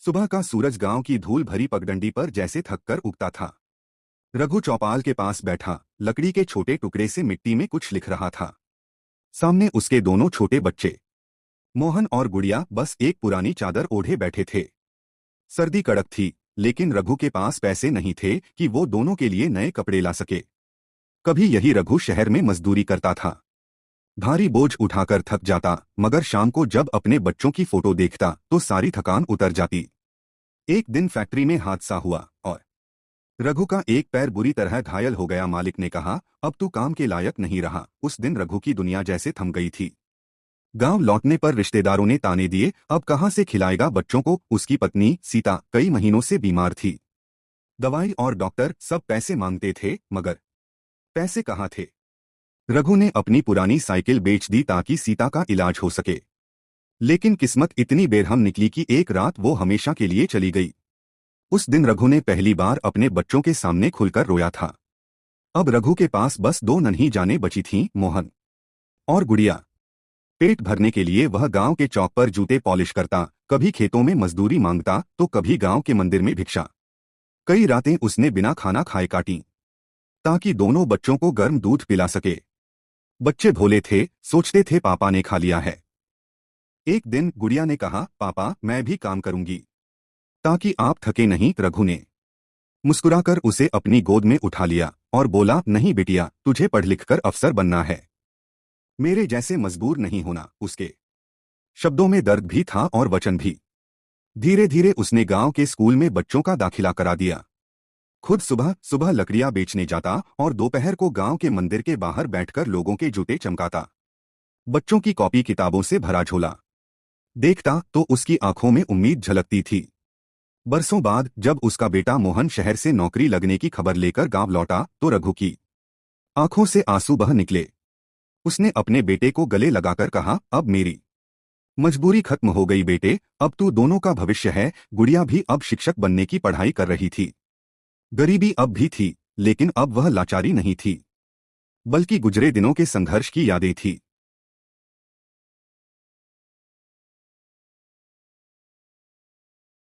सुबह का सूरज गांव की धूल भरी पगडंडी पर जैसे थककर उगता था। रघु चौपाल के पास बैठा लकड़ी के छोटे टुकड़े से मिट्टी में कुछ लिख रहा था। सामने उसके दोनों छोटे बच्चे मोहन और गुड़िया बस एक पुरानी चादर ओढ़े बैठे थे। सर्दी कड़क थी, लेकिन रघु के पास पैसे नहीं थे कि वो दोनों के लिए नए कपड़े ला सके। कभी यही रघु शहर में मजदूरी करता था, भारी बोझ उठाकर थक जाता, मगर शाम को जब अपने बच्चों की फोटो देखता तो सारी थकान उतर जाती। एक दिन फैक्ट्री में हादसा हुआ और रघु का एक पैर बुरी तरह घायल हो गया। मालिक ने कहा, अब तू काम के लायक नहीं रहा। उस दिन रघु की दुनिया जैसे थम गई थी। गांव लौटने पर रिश्तेदारों ने ताने दिए, अब कहां से खिलाएगा बच्चों को। उसकी पत्नी सीता कई महीनों से बीमार थी। दवाई और डॉक्टर सब पैसे मांगते थे, मगर पैसे कहाँ थे। रघु ने अपनी पुरानी साइकिल बेच दी ताकि सीता का इलाज हो सके। लेकिन किस्मत इतनी बेरहम निकली कि एक रात वो हमेशा के लिए चली गई। उस दिन रघु ने पहली बार अपने बच्चों के सामने खुलकर रोया था। अब रघु के पास बस दो नन्ही जानें बची थीं, मोहन और गुड़िया। पेट भरने के लिए वह गांव के चौक पर जूते पॉलिश करता, कभी खेतों में मजदूरी मांगता तो कभी गांव के मंदिर में भिक्षा। कई रातें उसने बिना खाना खाए काटी ताकि दोनों बच्चों को गर्म दूध पिला सके। बच्चे भोले थे, सोचते थे पापा ने खा लिया है। एक दिन गुड़िया ने कहा, पापा मैं भी काम करूंगी ताकि आप थके नहीं। रघु ने मुस्कुराकर उसे अपनी गोद में उठा लिया और बोला, नहीं बिटिया, तुझे पढ़ लिख कर अफसर बनना है, मेरे जैसे मजबूर नहीं होना। उसके शब्दों में दर्द भी था और वचन भी। धीरे धीरे उसने गांव के स्कूल में बच्चों का दाखिला करा दिया। खुद सुबह सुबह लकड़ियां बेचने जाता और दोपहर को गांव के मंदिर के बाहर बैठकर लोगों के जूते चमकाता। बच्चों की कॉपी किताबों से भरा झोला देखता तो उसकी आंखों में उम्मीद झलकती थी। बरसों बाद जब उसका बेटा मोहन शहर से नौकरी लगने की खबर लेकर गांव लौटा तो रघु की आंखों से आंसू बह निकले। उसने अपने बेटे को गले लगाकर कहा, अब मेरी मजबूरी खत्म हो गई बेटे, अब तू दोनों का भविष्य है। गुड़िया भी अब शिक्षक बनने की पढ़ाई कर रही थी। गरीबी अब भी थी, लेकिन अब वह लाचारी नहीं थी, बल्कि गुजरे दिनों के संघर्ष की यादें थी।